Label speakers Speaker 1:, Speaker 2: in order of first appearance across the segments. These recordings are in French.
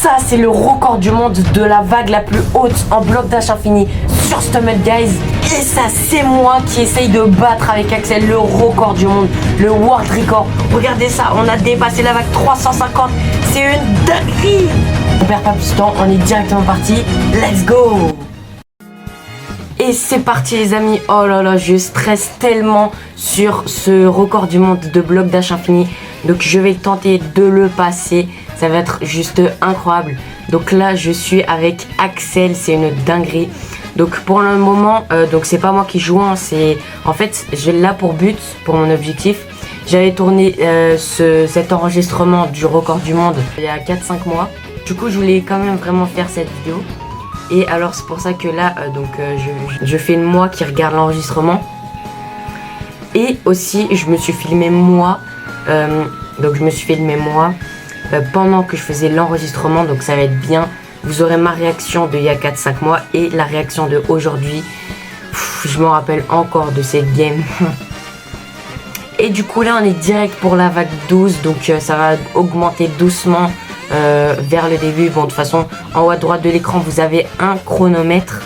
Speaker 1: ça, c'est le record du monde de la vague la plus haute en bloc dash infini sur Stomach, guys. Et ça, c'est moi qui essaye de battre avec Axel le record du monde, le world record. Regardez ça, on a dépassé la vague 350. C'est une dinguerie. On perd pas plus de temps, on est directement parti. Let's go. Et c'est parti les amis. Oh là là, je stresse tellement sur ce record du monde de bloc dash infini. Donc je vais tenter de le passer. Ça va être juste incroyable. Donc là je suis avec Axel, c'est une dinguerie. Donc pour le moment, donc c'est pas moi qui joue, hein, c'est en fait j'ai là pour but, pour mon objectif. J'avais tourné cet enregistrement du record du monde il y a 4-5 mois. Du coup je voulais quand même vraiment faire cette vidéo. Et alors c'est pour ça que là je filme moi qui regarde l'enregistrement. Et aussi je me suis filmé moi. Donc je me suis filmé moi pendant que je faisais l'enregistrement. Donc ça va être bien. Vous aurez ma réaction d'il y a 4-5 mois et la réaction de aujourd'hui. Je me rappelle encore de cette game. Et du coup là on est direct pour la vague 12. Donc ça va augmenter doucement vers le début. Bon de toute façon en haut à droite de l'écran vous avez un chronomètre.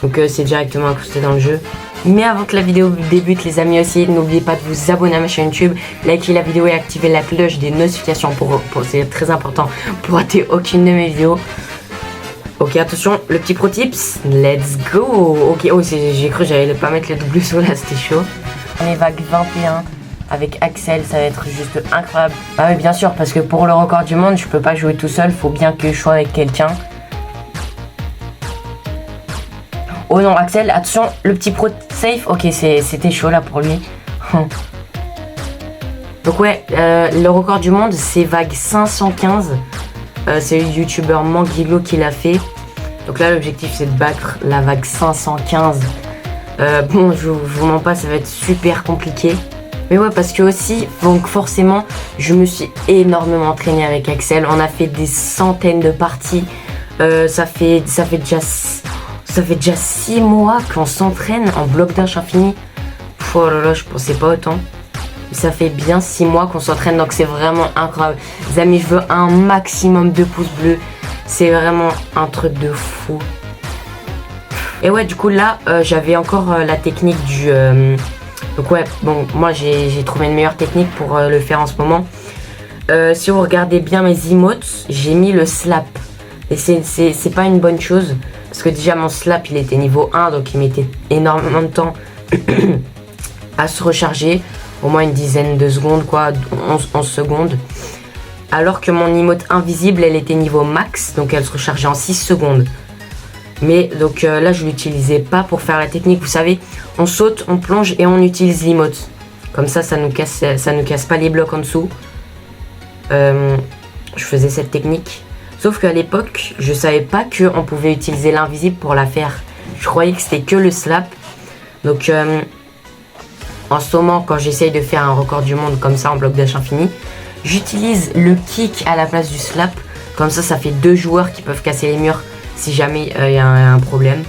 Speaker 1: Donc c'est directement incrusté dans le jeu. Mais avant que la vidéo débute les amis aussi, n'oubliez pas de vous abonner à ma chaîne YouTube, liker la vidéo et activer la cloche des notifications pour c'est très important pour rater aucune de mes vidéos. Ok attention, le petit pro tips, let's go. Ok, oh j'ai cru que j'allais pas mettre le double saut là, c'était chaud. On est vague 21 avec Axel, ça va être juste incroyable. Ah oui bien sûr, parce que pour le record du monde je peux pas jouer tout seul, faut bien que je sois avec quelqu'un. Oh non Axel, attention, le petit pro safe. Ok, c'était chaud là pour lui. Donc ouais, le record du monde c'est vague 515. C'est le youtubeur Manguilo qui l'a fait. Donc là l'objectif c'est de battre la vague 515. Bon je vous mens pas, ça va être super compliqué. Mais ouais parce que aussi, donc forcément je me suis énormément entraîné avec Axel. On a fait des centaines de parties. Ça fait déjà 6 mois qu'on s'entraîne en bloc dash infini. Oh là là, je pensais pas autant. Ça fait bien 6 mois qu'on s'entraîne, donc c'est vraiment incroyable. Les amis, je veux un maximum de pouces bleus. C'est vraiment un truc de fou. Et ouais, du coup là, j'avais encore la technique du... Donc ouais, bon, moi j'ai trouvé une meilleure technique pour le faire en ce moment. Si vous regardez bien mes emotes, j'ai mis le slap. Et c'est pas une bonne chose. Parce que déjà mon slap il était niveau 1. Donc il mettait énormément de temps à se recharger. Au moins une dizaine de secondes quoi. 11 secondes. Alors que mon emote invisible elle était niveau max. Donc elle se rechargeait en 6 secondes. Mais donc là je l'utilisais pas pour faire la technique. Vous savez, on saute, on plonge et on utilise l'emote. Comme ça nous casse pas les blocs en dessous. Je faisais cette technique. Sauf qu'à l'époque, je savais pas qu'on pouvait utiliser l'invisible pour la faire. Je croyais que c'était que le slap. Donc en ce moment, quand j'essaye de faire un record du monde comme ça en bloc dash infini, j'utilise le kick à la place du slap. Comme ça fait 2 joueurs qui peuvent casser les murs si jamais il y a un problème.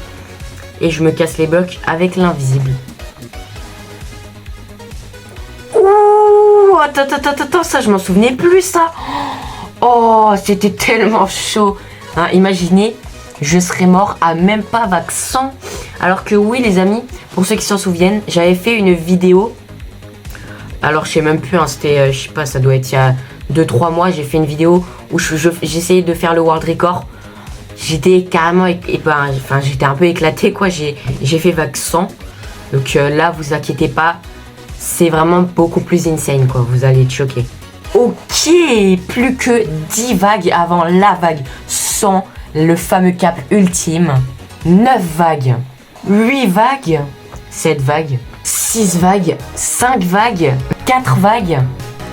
Speaker 1: Et je me casse les blocs avec l'invisible. Ouh, attends, ça je m'en souvenais plus ça. Oh, c'était tellement chaud. Hein, imaginez, je serais mort à même pas vague 100. Alors que oui, les amis, pour ceux qui s'en souviennent, j'avais fait une vidéo. Alors, je sais même plus, hein, c'était, je sais pas, ça doit être il y a 2-3 mois. J'ai fait une vidéo où j'essayais de faire le world record. J'étais carrément, j'étais un peu éclaté, quoi. J'ai fait vague 100. Donc là, vous inquiétez pas, c'est vraiment beaucoup plus insane, quoi. Vous allez être choqués. Ok, plus que 10 vagues avant la vague 100, le fameux cap ultime. 9 vagues, 8 vagues, 7 vagues, 6 vagues, 5 vagues, 4 vagues,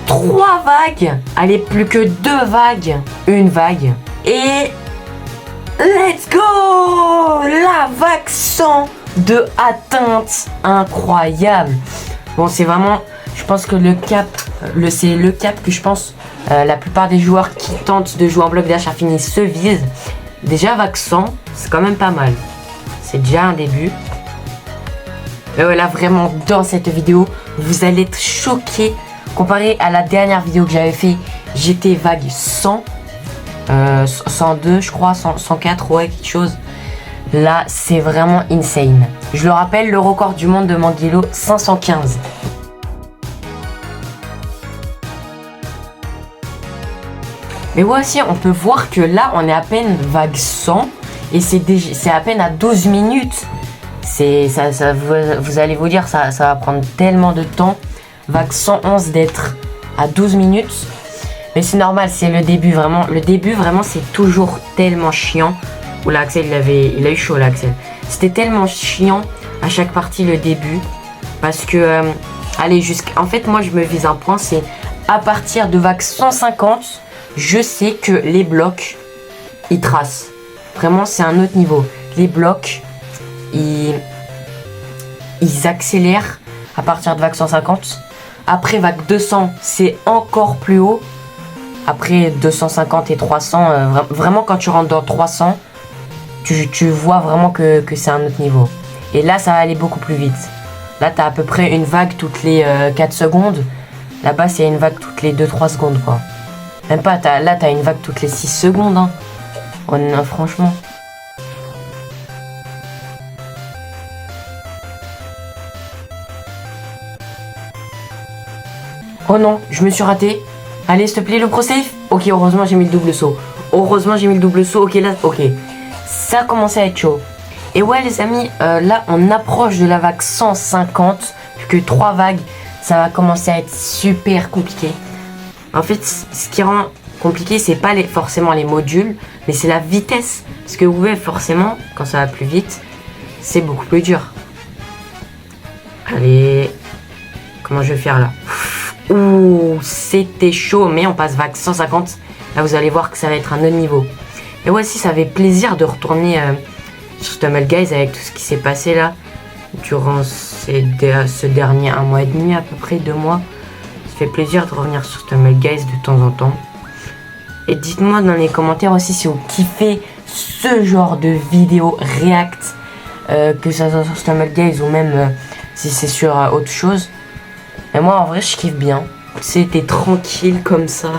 Speaker 1: 3 vagues. Allez, plus que 2 vagues, 1 vague. Et let's go! La vague 100 de atteinte incroyable. Bon, c'est vraiment... Je pense que le cap, c'est le cap que je pense la plupart des joueurs qui tentent de jouer en bloc dash infini se visent. Déjà vague 100, c'est quand même pas mal. C'est déjà un début. Mais voilà, vraiment dans cette vidéo, vous allez être choqués. Comparé à la dernière vidéo que j'avais fait, j'étais vague 100. 102 je crois, 104, ouais, quelque chose. Là, c'est vraiment insane. Je le rappelle, le record du monde de Manguilo, 515. Mais voici, on peut voir que là, on est à peine vague 100 et c'est à peine à 12 minutes. Vous allez vous dire, ça va prendre tellement de temps. Vague 111 d'être à 12 minutes. Mais c'est normal, c'est le début vraiment. Le début vraiment, c'est toujours tellement chiant. Oula, Axel, il a eu chaud là, Axel. C'était tellement chiant à chaque partie le début. Parce que, allez, en fait, moi, je me vise un point, c'est à partir de vague 150, je sais que les blocs, ils tracent. Vraiment, c'est un autre niveau. Les blocs, ils accélèrent à partir de vague 150. Après, vague 200, c'est encore plus haut. Après 250 et 300, vraiment, quand tu rentres dans 300, tu vois vraiment que c'est un autre niveau. Et là, ça va aller beaucoup plus vite. Là, tu as à peu près une vague toutes les 4 secondes. Là-bas, c'est une vague toutes les 2-3 secondes, quoi. Même pas, là, tu as une vague toutes les 6 secondes. Hein. Oh, non, franchement. Oh non, je me suis raté. Allez, s'il te plaît, le pro safe. Ok, heureusement, j'ai mis le double saut. Heureusement, j'ai mis le double saut. Ok, là, ok. Ça a commencé à être chaud. Et ouais, les amis, là, on approche de la vague 150. Plus que 3 vagues, ça va commencer à être super compliqué. En fait, ce qui rend compliqué, c'est pas forcément les modules, mais c'est la vitesse. Parce que ouais, forcément, quand ça va plus vite, c'est beaucoup plus dur. Allez, comment je vais faire là? Ouh, c'était chaud, mais on passe vague 150. Là, vous allez voir que ça va être un autre niveau. Et ouais, si ça fait plaisir de retourner sur Stumble Guys avec tout ce qui s'est passé là durant ce dernier 1 mois et demi, à peu près 2 mois. Ça fait plaisir de revenir sur Stumble Guys de temps en temps. Et dites-moi dans les commentaires aussi si vous kiffez ce genre de vidéo react, que ça soit sur Stumble Guys ou même si c'est sur autre chose. Et moi, en vrai, je kiffe bien. C'était tranquille comme ça.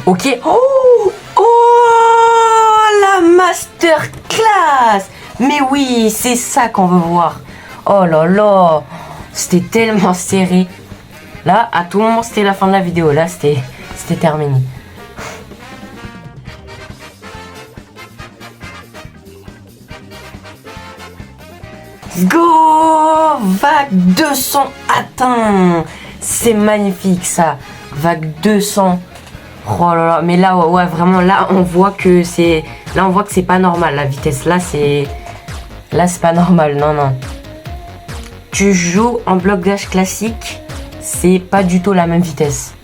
Speaker 1: Ok. Oh, la masterclass. Mais oui, c'est ça qu'on veut voir. Oh là là. C'était tellement serré. Là, à tout moment, c'était la fin de la vidéo. Là, c'était terminé. Go! Vague 200 atteint. C'est magnifique ça. Vague 200. Oh là là, mais là ouais vraiment là on voit que c'est pas normal la vitesse. Là c'est pas normal. Non. Tu joues en bloc dash classique, c'est pas du tout la même vitesse.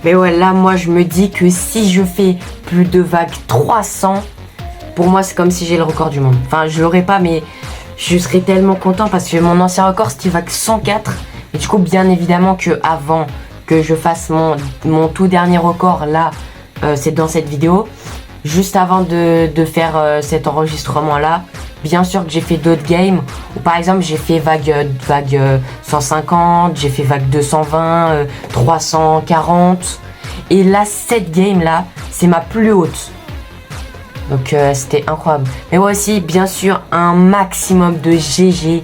Speaker 1: Mais ouais, là, moi, je me dis que si je fais plus de vagues 300, pour moi, c'est comme si j'ai le record du monde. Enfin, je l'aurais pas, mais je serais tellement content parce que mon ancien record, c'était vague 104. Et du coup, bien évidemment que avant que je fasse mon tout dernier record, là, c'est dans cette vidéo. Juste avant de faire cet enregistrement-là, bien sûr que j'ai fait d'autres games. Ou par exemple, j'ai fait vague 150, j'ai fait vague 220, 340. Et là, cette game-là, c'est ma plus haute. Donc, c'était incroyable. Mais moi aussi, bien sûr, un maximum de GG.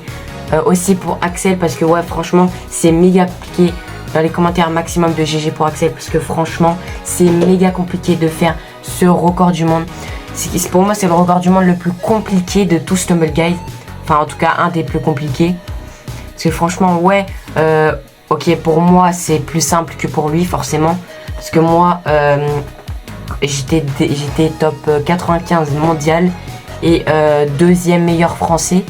Speaker 1: Aussi pour Axel, parce que ouais, franchement, c'est méga compliqué. Dans les commentaires, maximum de GG pour Axel, parce que franchement, c'est méga compliqué de faire ce record du monde. Pour moi, c'est le record du monde le plus compliqué de tout Stumble Guys. Enfin, en tout cas, un des plus compliqués. Parce que franchement, ouais, ok, pour moi, c'est plus simple que pour lui, forcément. Parce que moi, j'étais top 95 mondial et deuxième meilleur français.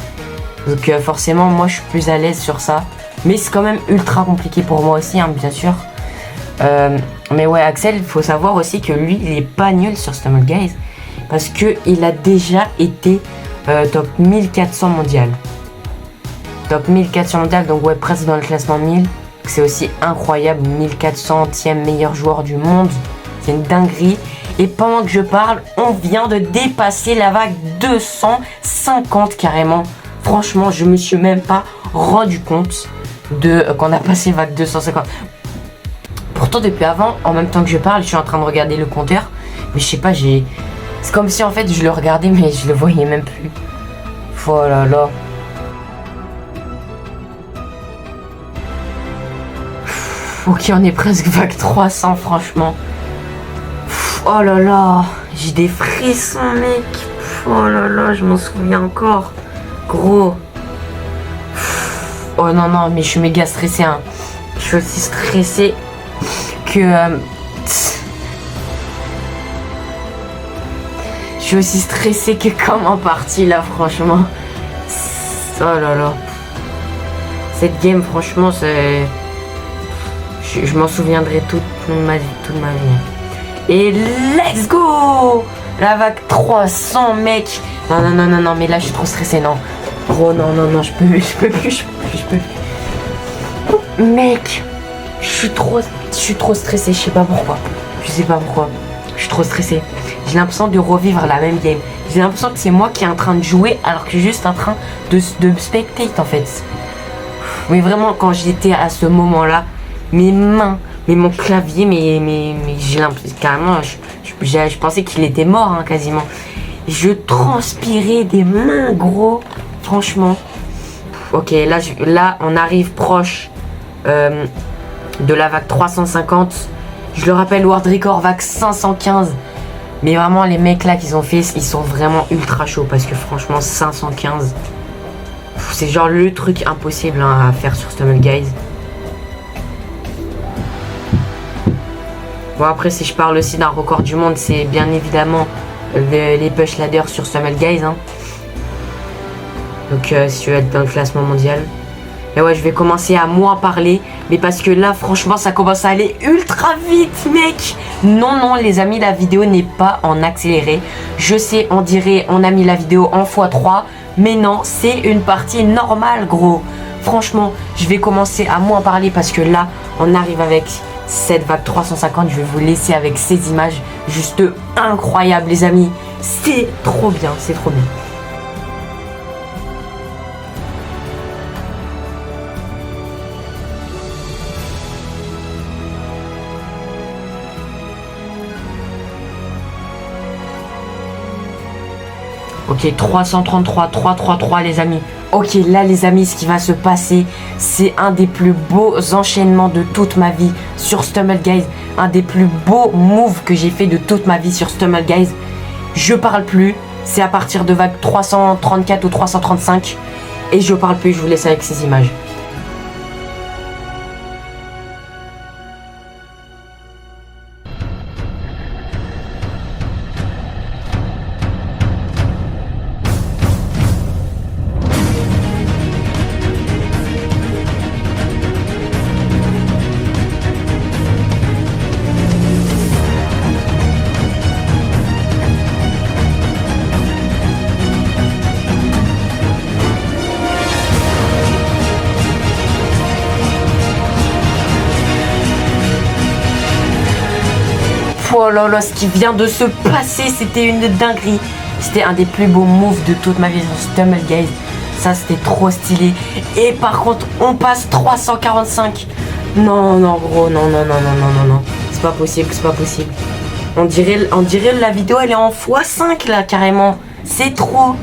Speaker 1: Donc forcément, moi, je suis plus à l'aise sur ça. Mais c'est quand même ultra compliqué pour moi aussi, hein, bien sûr. Mais ouais, Axel, il faut savoir aussi que lui, il est pas nul sur Stumble Guys. Parce qu'il a déjà été top 1400 mondial. Top 1400 mondial, donc ouais, presque dans le classement 1000. C'est aussi incroyable, 1400e meilleur joueur du monde. C'est une dinguerie. Et pendant que je parle, on vient de dépasser la vague 250 carrément. Franchement, je me suis même pas rendu compte qu'on a passé vague 250. Pourtant, depuis avant, en même temps que je parle, je suis en train de regarder le compteur. Mais je sais pas, c'est comme si en fait je le regardais, mais je le voyais même plus. Oh là là. Ok, on est presque vague 300, franchement. Oh là là, j'ai des frissons, mec. Oh là là, je m'en souviens encore. Gros. Oh non, non, mais je suis méga stressé, hein. Je suis aussi stressé que... Je suis aussi stressé que comme en partie, là, franchement. Oh là là. Cette game, franchement, c'est... Je m'en souviendrai toute ma vie. Et let's go! La vague 300, mec. Non, mais là, je suis trop stressé, non. Gros, non, je peux plus. Mec, je suis trop stressé, je sais pas pourquoi. Je suis trop stressé. J'ai l'impression de revivre la même game. J'ai l'impression que c'est moi qui est en train de jouer alors que je suis juste en train de spectate, en fait. Mais vraiment, quand j'étais à ce moment-là, mes mains, mais mon clavier, mais j'ai l'impression carrément, je pensais qu'il était mort, hein, quasiment. Je transpirais des mains, gros. Franchement. Ok, là on arrive proche de la vague 350. Je le rappelle, World Record vague 515. Mais vraiment, les mecs là qu'ils ont fait, ils sont vraiment ultra chauds. Parce que franchement, 515, c'est genre le truc impossible, hein, à faire sur Stumble Guys. Bon, après, si je parle aussi d'un record du monde, c'est bien évidemment les push ladders sur Stumble Guys, hein. Donc si tu veux être dans le classement mondial. Et ouais, je vais commencer à moins parler. Mais parce que là, franchement, ça commence à aller ultra vite, mec. Non, les amis, la vidéo n'est pas en accéléré. Je sais, on dirait, on a mis la vidéo en x3. Mais non, c'est une partie normale, gros. Franchement, je vais commencer à moins parler parce que là, on arrive avec cette vague 350. Je vais vous laisser avec ces images juste incroyables, les amis. C'est trop bien, c'est trop bien. Ok, 333, 333 les amis. Ok, là les amis, ce qui va se passer, c'est un des plus beaux enchaînements de toute ma vie sur Stumble Guys. Un des plus beaux moves que j'ai fait de toute ma vie sur Stumble Guys. Je parle plus, c'est à partir de vague 334 ou 335. Et je parle plus, je vous laisse avec ces images. Oh là là, ce qui vient de se passer, c'était une dinguerie. C'était un des plus beaux moves de toute ma vie sur Stumble Guys. Ça, c'était trop stylé. Et par contre, on passe 345. Non, gros, non. C'est pas possible. On dirait la vidéo, elle est en x5 là, carrément. C'est trop.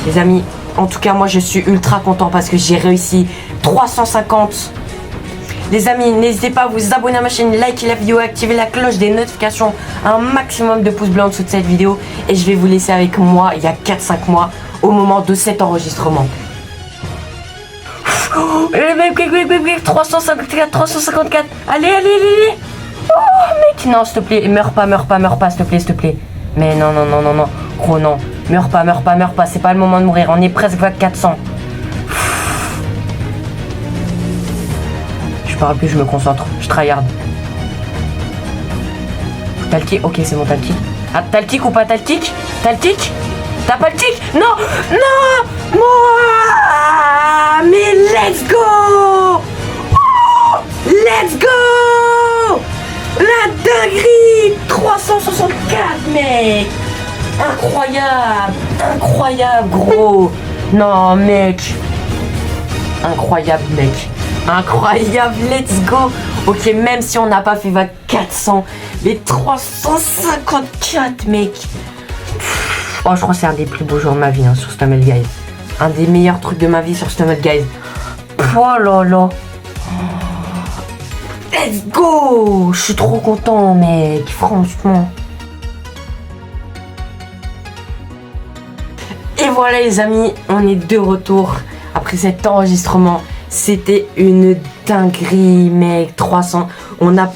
Speaker 1: Les amis, en tout cas, moi, je suis ultra content parce que j'ai réussi 350. Les amis, n'hésitez pas à vous abonner à ma chaîne, liker la vidéo, activer la cloche des notifications, un maximum de pouces bleus en dessous de cette vidéo. Et je vais vous laisser avec moi il y a 4-5 mois au moment de cet enregistrement. 354, 354, allez. Oh mec, non s'il te plaît, meurs pas s'il te plaît. Mais non, gros non, meurs pas, c'est pas le moment de mourir, on est presque à 400. Je parle plus, je me concentre, je tryhard. T'as le kick? Ok, c'est bon, t'as le kick. Ah, t'as le kick ou pas? T'as le kick? T'as pas le kick? Non. Mais let's go. Let's go. La dinguerie! 364, mec! Incroyable! Incroyable, gros! Non, mec! Incroyable, mec! Incroyable, let's go! Ok, même si on n'a pas fait vague 400, mais 354, mec! Oh, je crois que c'est un des plus beaux jours de ma vie, hein, sur Stumble Guys. Un des meilleurs trucs de ma vie sur Stumble Guys. Oh là là! Let's go! Je suis trop content, mec, franchement. Et voilà les amis, on est de retour après cet enregistrement. C'était une dinguerie, mec. 300. On n'a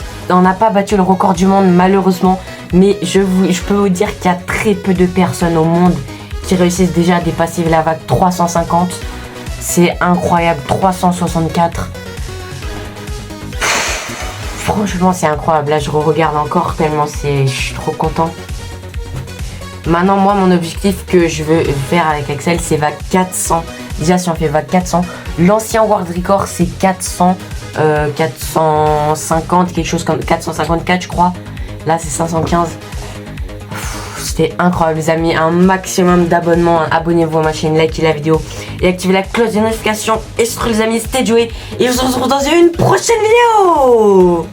Speaker 1: pas battu le record du monde malheureusement, mais je peux vous dire qu'il y a très peu de personnes au monde qui réussissent déjà à dépasser la vague 350. C'est incroyable. 364. Franchement, c'est incroyable. Là, je regarde encore tellement je suis trop content. Maintenant, moi, mon objectif que je veux faire avec Axel, c'est vague 400. Déjà, si on fait vague 400, l'ancien world record, c'est 450, quelque chose comme 454, je crois. Là, c'est 515. C'était incroyable, les amis. Un maximum d'abonnements. Abonnez-vous à ma chaîne, likez la vidéo et activez la cloche de notification. Et surtout, les amis, c'était Joey. Et on se retrouve dans une prochaine vidéo.